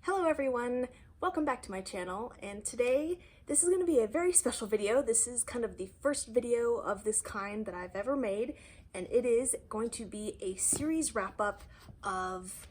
Hello everyone, welcome back to my channel, and today this is going to be a very special video. This is kind of the first video of this kind that I've ever made, and it is going to be a series wrap-up of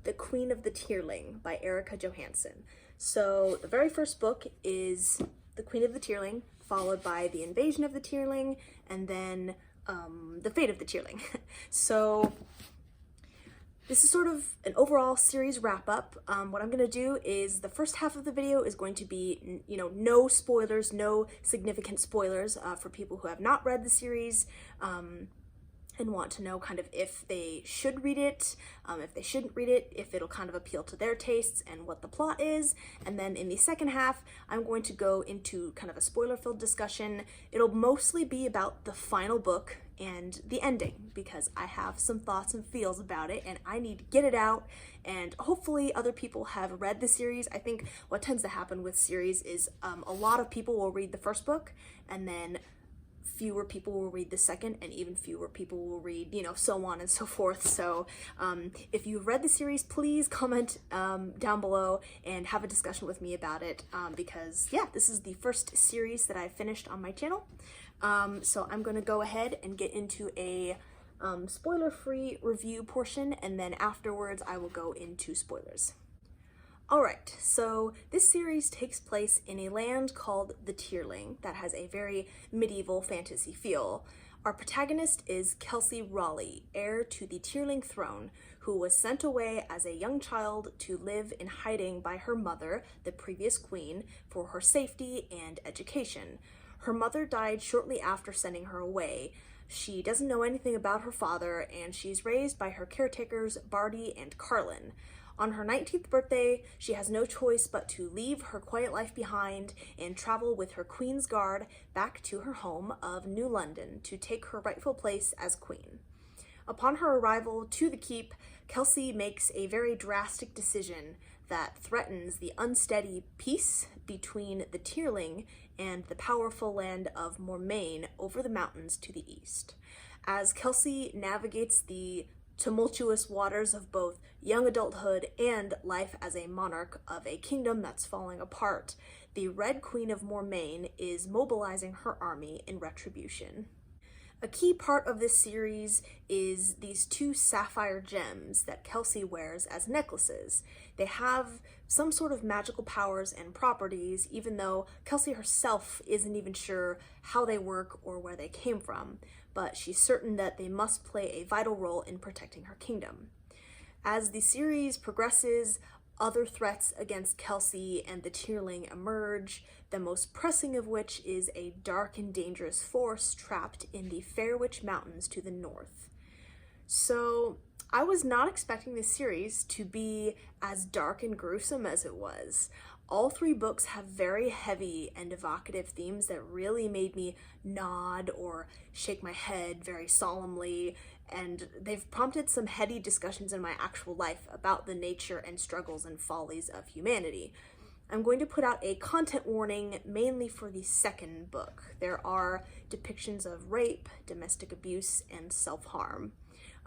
The Queen of the Tearling by Erica Johansson. So the very first book is The Queen of the Tearling, followed by The Invasion of the Tearling, and then The Fate of the Tearling. So this is sort of an overall series wrap-up. What I'm going to do is the first half of the video is going to be, no spoilers, no significant spoilers for people who have not read the series and want to know kind of if they should read it, if they shouldn't read it, if it'll kind of appeal to their tastes and what the plot is. And then in the second half, I'm going to go into kind of a spoiler-filled discussion. It'll mostly be about the final book and the ending, because I have some thoughts and feels about it and I need to get it out, and hopefully other people have read the series. I think what tends to happen with series is a lot of people will read the first book and then fewer people will read the second, and even fewer people will read, so on and so forth. So if you've read the series, please comment down below and have a discussion with me about it, because yeah, this is the first series that I finished on my channel. So I'm going to go ahead and get into a spoiler-free review portion, and then afterwards I will go into spoilers. Alright, so this series takes place in a land called the Tearling that has a very medieval fantasy feel. Our protagonist is Kelsey Raleigh, heir to the Tearling throne, who was sent away as a young child to live in hiding by her mother, the previous queen, for her safety and education. Her mother died shortly after sending her away. She doesn't know anything about her father, and she's raised by her caretakers, Barty and Carlin. On her 19th birthday, she has no choice but to leave her quiet life behind and travel with her Queen's Guard back to her home of New London to take her rightful place as queen. Upon her arrival to the keep, Kelsey makes a very drastic decision that threatens the unsteady peace between the Tearling and the powerful land of Mormain over the mountains to the east. As Kelsey navigates the tumultuous waters of both young adulthood and life as a monarch of a kingdom that's falling apart, the Red Queen of Mormain is mobilizing her army in retribution. A key part of this series is these two sapphire gems that Kelsey wears as necklaces. They have some sort of magical powers and properties, even though Kelsey herself isn't even sure how they work or where they came from, but she's certain that they must play a vital role in protecting her kingdom. As the series progresses, other threats against Kelsey and the Tearling emerge, the most pressing of which is a dark and dangerous force trapped in the Fairwich Mountains to the north. So I was not expecting this series to be as dark and gruesome as it was. All three books have very heavy and evocative themes that really made me nod or shake my head very solemnly, and they've prompted some heady discussions in my actual life about the nature and struggles and follies of humanity. I'm going to put out a content warning mainly for the second book. There are depictions of rape, domestic abuse, and self-harm.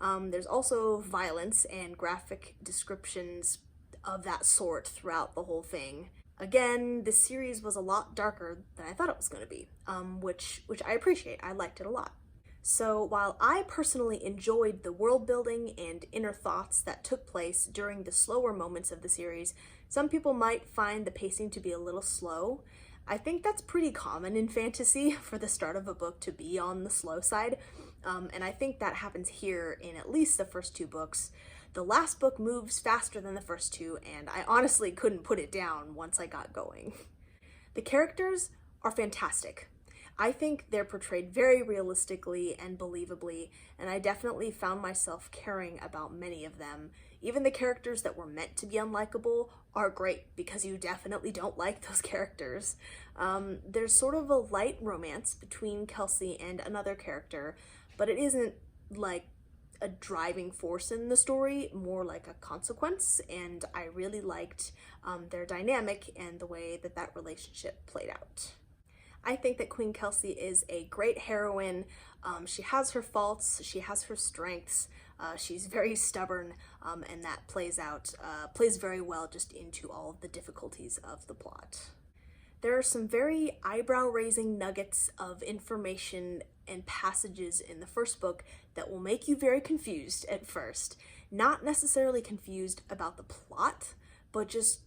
There's also violence and graphic descriptions of that sort throughout the whole thing. Again, this series was a lot darker than I thought it was going to be, which I appreciate. I liked it a lot. So while I personally enjoyed the world building and inner thoughts that took place during the slower moments of the series, some people might find the pacing to be a little slow. I think that's pretty common in fantasy for the start of a book to be on the slow side, and I think that happens here in at least the first two books. The last book moves faster than the first two, and I honestly couldn't put it down once I got going. The characters are fantastic. I think they're portrayed very realistically and believably, and I definitely found myself caring about many of them. Even the characters that were meant to be unlikable are great, because you definitely don't like those characters. There's sort of a light romance between Kelsey and another character, but it isn't like a driving force in the story, more like a consequence, and I really liked their dynamic and the way that that relationship played out. I think that Queen Kelsey is a great heroine. She has her faults, she has her strengths. She's very stubborn, and that plays very well just into all of the difficulties of the plot. There are some very eyebrow-raising nuggets of information and passages in the first book that will make you very confused at first. Not necessarily confused about the plot, but just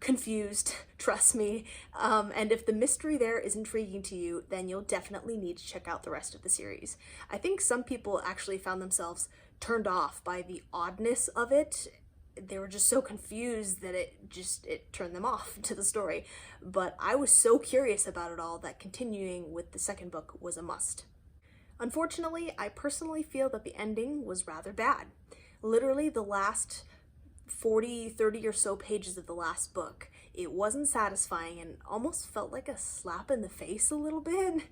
confused, trust me. And if the mystery there is intriguing to you, then you'll definitely need to check out the rest of the series. I think some people actually found themselves turned off by the oddness of it. They were just so confused that it turned them off to the story. But I was so curious about it all that continuing with the second book was a must. Unfortunately, I personally feel that the ending was rather bad. Literally the last 30 or so pages of the last book, it wasn't satisfying and almost felt like a slap in the face a little bit.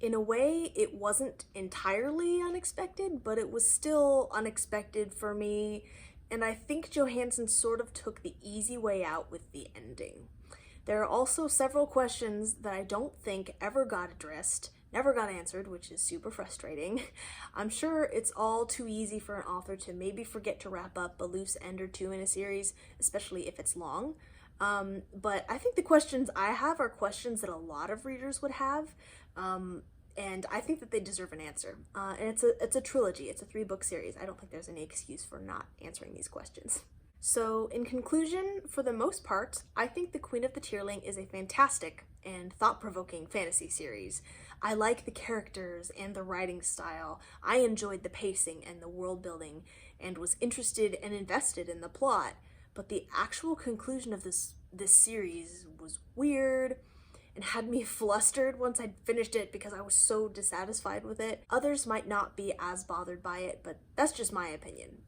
In a way, it wasn't entirely unexpected, but it was still unexpected for me. And I think Johansson sort of took the easy way out with the ending. There are also several questions that I don't think ever got addressed, never got answered, which is super frustrating. I'm sure it's all too easy for an author to maybe forget to wrap up a loose end or two in a series, especially if it's long. But I think the questions I have are questions that a lot of readers would have. And I think that they deserve an answer. And it's a trilogy, it's a 3-book series. I don't think there's any excuse for not answering these questions. So in conclusion, for the most part, I think The Queen of the Tearling is a fantastic and thought-provoking fantasy series. I like the characters and the writing style. I enjoyed the pacing and the world building and was interested and invested in the plot. But the actual conclusion of this series was weird and had me flustered once I'd finished it because I was so dissatisfied with it. Others might not be as bothered by it, but that's just my opinion.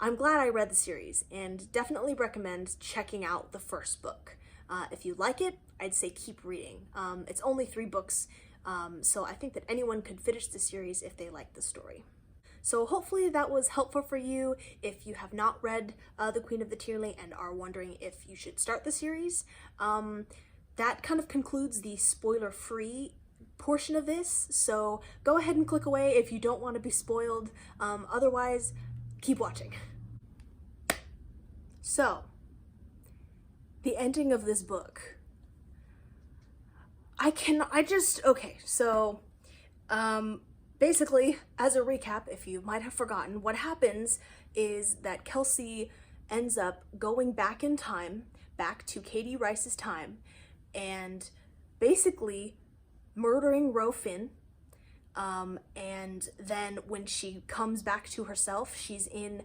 I'm glad I read the series and definitely recommend checking out the first book. If you like it, I'd say keep reading. It's only 3 books, so I think that anyone could finish the series if they like the story. So hopefully that was helpful for you if you have not read The Queen of the Tearling and are wondering if you should start the series. That kind of concludes the spoiler-free portion of this, so go ahead and click away if you don't want to be spoiled. Otherwise, keep watching. So, the ending of this book. Basically, as a recap, if you might have forgotten, what happens is that Kelsey ends up going back in time, back to Katie Rice's time, and basically murdering Finn. And then when she comes back to herself, she's in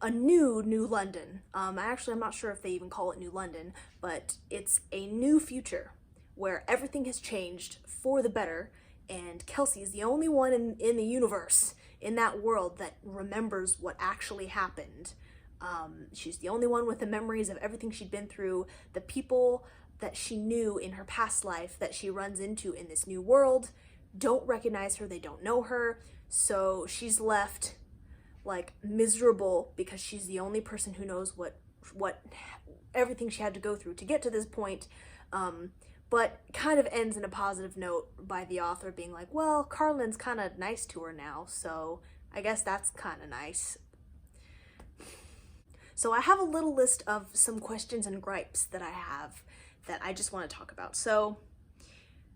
a New London. I'm not sure if they even call it New London, but it's a new future where everything has changed for the better, and Kelsey is the only one in the universe, in that world, that remembers what actually happened. She's the only one with the memories of everything she'd been through, the people that she knew in her past life that she runs into in this new world don't recognize her, they don't know her, so she's left like miserable because she's the only person who knows what everything she had to go through to get to this point. But kind of ends in a positive note by the author being like, well, Carlin's kind of nice to her now, so I guess that's kind of nice. So I have a little list of some questions and gripes that I have that I just want to talk about. So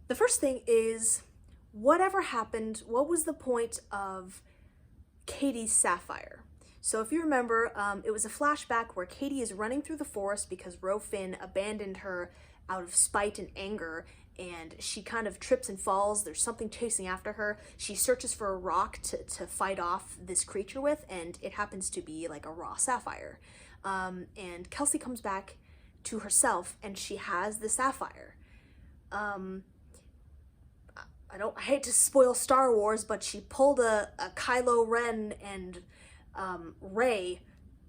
the first thing is, whatever happened, what was the point of Katie's sapphire? So if you remember, it was a flashback where Katie is running through the forest because Finn abandoned her out of spite and anger, and she kind of trips and falls. There's something chasing after her. She searches for a rock to fight off this creature with, and it happens to be like a raw sapphire. And Kelsey comes back to herself, and she has the sapphire. I hate to spoil Star Wars, but she pulled a Kylo Ren and Rey.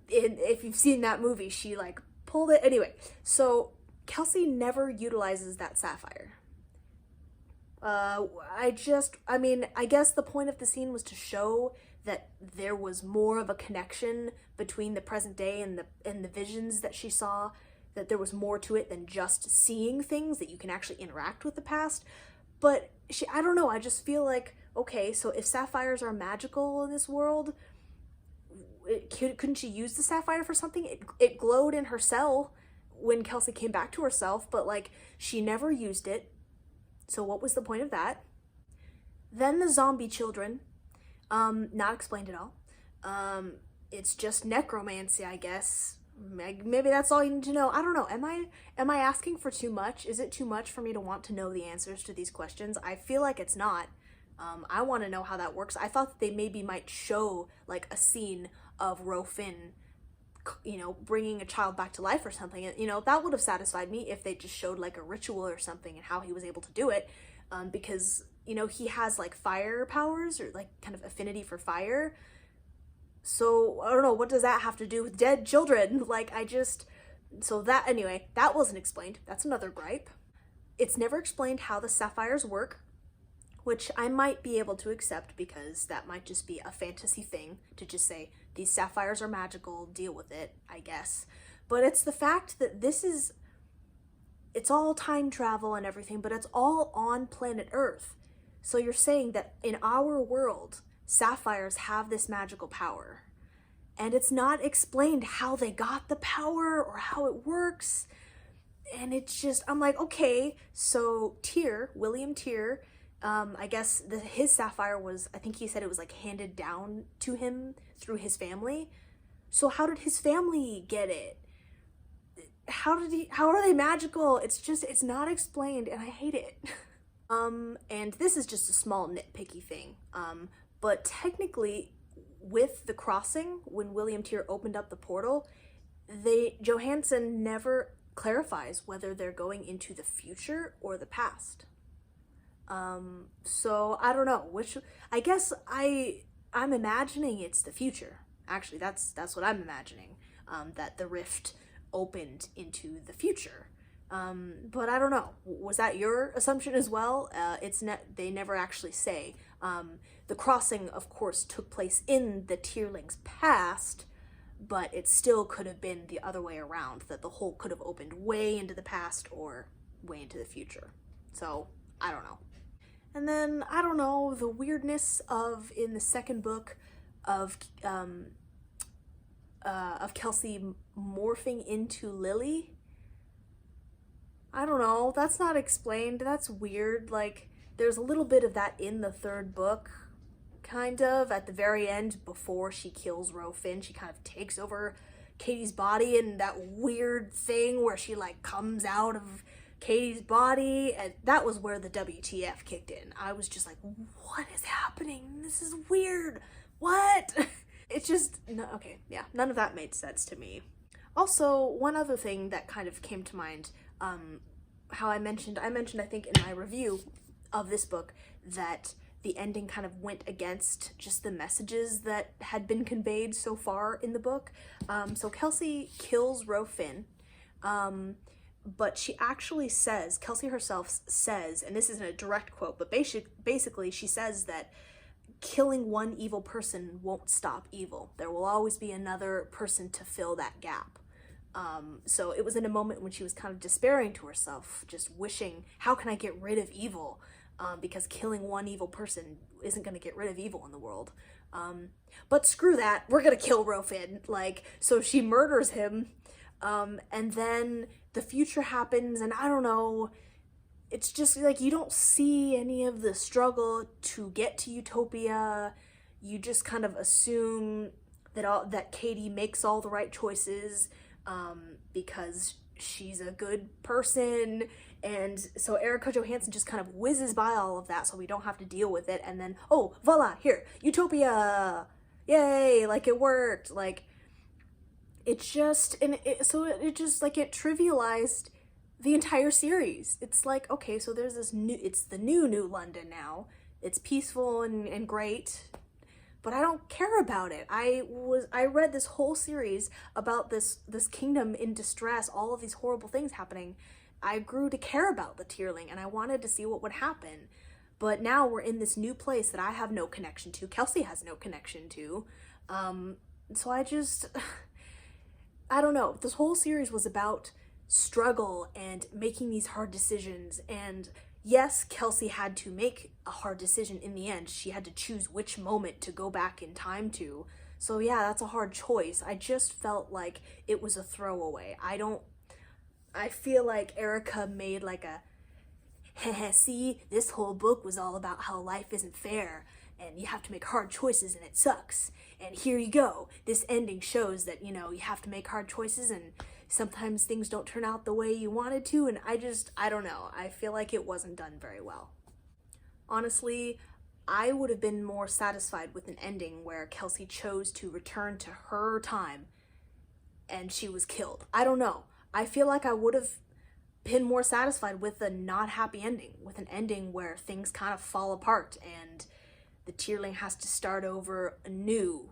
If you've seen that movie, she like pulled it. Anyway, so Kelsey never utilizes that sapphire. I guess the point of the scene was to show that there was more of a connection between the present day and the visions that she saw, that there was more to it than just seeing things, that you can actually interact with the past. But I don't know, I just feel like, okay, so if sapphires are magical in this world, couldn't she use the sapphire for something? It glowed in her cell when Kelsey came back to herself, but like she never used it. So what was the point of that? Then the zombie children, not explained at all. It's just necromancy, I guess. Maybe that's all you need to know. I don't know. Am I asking for too much? Is it too much for me to want to know the answers to these questions? I feel like it's not. I want to know how that works. I thought that they maybe might show like a scene of Rofin, you know, bringing a child back to life or something. You know, that would have satisfied me if they just showed like a ritual or something and how he was able to do it. Because, you know, he has like fire powers or like kind of affinity for fire. So I don't know, what does that have to do with dead children? Like so that, anyway, that wasn't explained. That's another gripe. It's never explained how the sapphires work, which I might be able to accept because that might just be a fantasy thing to just say, these sapphires are magical, deal with it, I guess. But it's the fact that it's all time travel and everything, but it's all on planet Earth. So you're saying that in our world, sapphires have this magical power. And it's not explained how they got the power or how it works. And it's just, I'm like, okay, so William Tear, I guess his sapphire was, I think he said it was like handed down to him through his family. So how did his family get it? How are they magical? It's not explained and I hate it. And this is just a small nitpicky thing. But technically with the crossing, when William Tear opened up the portal, Johansson never clarifies whether they're going into the future or the past. So I don't know which. I guess I'm imagining it's the future. Actually, that's what I'm imagining. That the rift opened into the future. But I don't know. Was that your assumption as well? They never actually say. The crossing, of course, took place in the Tearling's past, but it still could have been the other way around, that the hole could have opened way into the past or way into the future. So, I don't know. And then, I don't know, the weirdness in the second book of Kelsey morphing into Lily. I don't know, that's not explained. That's weird. Like, there's a little bit of that in the third book, kind of. At the very end, before she kills Rofin, she kind of takes over Katie's body, and that weird thing where she, like, comes out of Katie's body, and that was where the WTF kicked in. I was just like, what is happening? This is weird. What? It's just, no, okay, yeah, none of that made sense to me. Also, one other thing that kind of came to mind, how I mentioned, I think in my review of this book that the ending kind of went against just the messages that had been conveyed so far in the book. So Kelsey kills Rofin, but she actually says, Kelsey herself says, and this isn't a direct quote, but basically she says that killing one evil person won't stop evil. There will always be another person to fill that gap. So it was in a moment when she was kind of despairing to herself, just wishing, how can I get rid of evil? Because killing one evil person isn't going to get rid of evil in the world. But screw that, we're going to kill Rofin. Like, so she murders him, and then the future happens, and I don't know, it's just like you don't see any of the struggle to get to Utopia. You just kind of assume that Katie makes all the right choices, because she's a good person, and so Erica Johansson just kind of whizzes by all of that so we don't have to deal with it, and then, oh, voila, here, Utopia, yay, like it worked, like, it just, it just, like, it trivialized the entire series. It's like, okay, so there's this it's the new London now, it's peaceful and great, but I don't care about it. I read this whole series about this kingdom in distress, all of these horrible things happening. I grew to care about the Tearling, and I wanted to see what would happen. But now we're in this new place that I have no connection to. Kelsey has no connection to. So I don't know. This whole series was about struggle and making these hard decisions, and yes, Kelsey had to make a hard decision in the end. She had to choose which moment to go back in time to. So yeah, that's a hard choice. I just felt like it was a throwaway. I feel like Erica made like a, see, this whole book was all about how life isn't fair and you have to make hard choices and it sucks. And here you go. This ending shows that, you know, you have to make hard choices and sometimes things don't turn out the way you wanted to. And I don't know. I feel like it wasn't done very well. Honestly, I would have been more satisfied with an ending where Kelsey chose to return to her time and she was killed. I don't know. I feel like I would have been more satisfied with a not happy ending, with an ending where things kind of fall apart and the Tearling has to start over anew,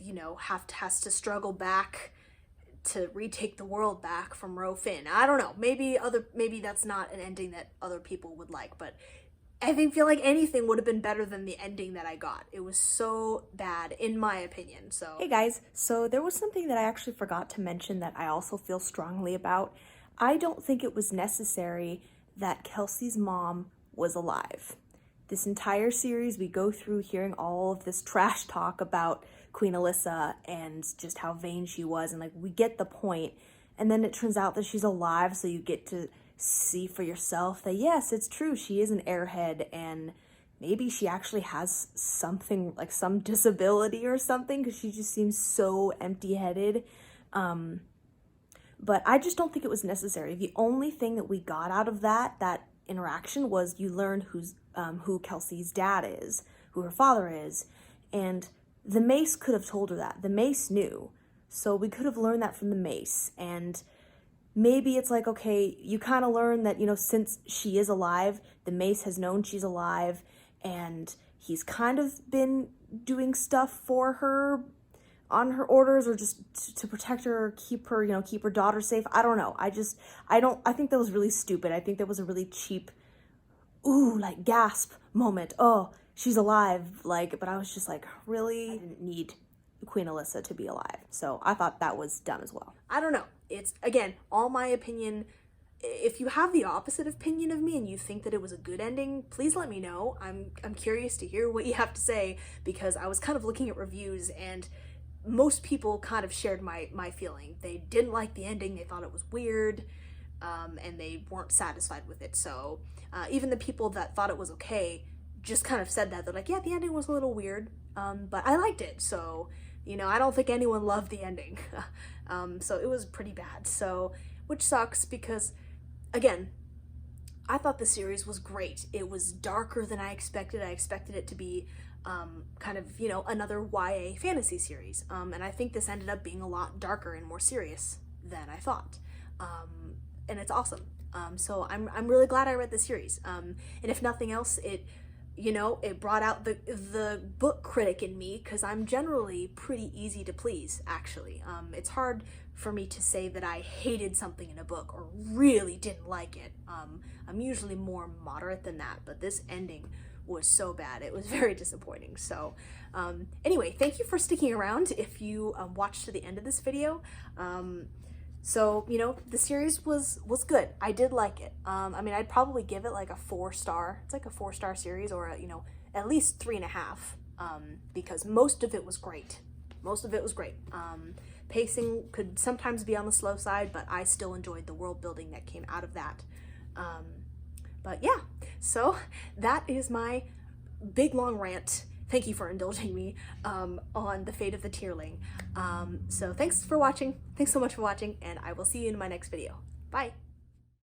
you know, has to struggle back to retake the world back from Finn. I don't know. Maybe that's not an ending that other people would like, but I feel like anything would have been better than the ending that I got. It was so bad, in my opinion. So hey guys, so there was something that I actually forgot to mention that I also feel strongly about. I don't think it was necessary that Kelsey's mom was alive. This entire series, we go through hearing all of this trash talk about Queen Alyssa and just how vain she was, and like we get the point, and then it turns out that she's alive, so you get to see for yourself that yes, it's true, she is an airhead, and maybe she actually has something, like some disability or something, because she just seems so empty-headed. But I just don't think it was necessary. The only thing that we got out of that interaction was you learned who Kelsey's dad is, who her father is, and the Mace could have told her that. The Mace knew. So we could have learned that from the Mace, and maybe it's like, okay, you kind of learn that, you know, since she is alive, the Mace has known she's alive, and he's kind of been doing stuff for her on her orders, or just to protect her, or keep her, you know, keep her daughter safe. I don't know. I think that was really stupid. I think that was a really cheap, ooh, like gasp moment. Oh, she's alive. Like, but I was just like, really? I didn't need Queen Alyssa to be alive. So I thought that was dumb as well. I don't know. It's, again, all my opinion. If you have the opposite opinion of me and you think that it was a good ending, please let me know. I'm curious to hear what you have to say, because I was kind of looking at reviews and most people kind of shared my feeling. They didn't like the ending. They thought it was weird, and they weren't satisfied with it. So even the people that thought it was okay just kind of said that. They're like, yeah, the ending was a little weird, but I liked it. So, you know, I don't think anyone loved the ending. So it was pretty bad. So, which sucks because, again, I thought the series was great. It was darker than I expected. I expected it to be kind of, you know, another YA fantasy series. And I think this ended up being a lot darker and more serious than I thought. And it's awesome. So I'm really glad I read the series. And if nothing else, it, you know, it brought out the book critic in me, because I'm generally pretty easy to please, actually. It's hard for me to say that I hated something in a book or really didn't like it. I'm usually more moderate than that, but this ending was so bad. It was very disappointing. So anyway, thank you for sticking around if you watched to the end of this video. So, you know, the series was good. I did like it. I mean, I'd probably give it like a 4-star. It's like a 4-star series, or a, you know, at least 3.5, because most of it was great. Most of it was great. Pacing could sometimes be on the slow side, but I still enjoyed the world building that came out of that. But yeah, so that is my big long rant. Thank you for indulging me on the fate of the Tearling. So thanks for watching. Thanks so much for watching, and I will see you in my next video. Bye.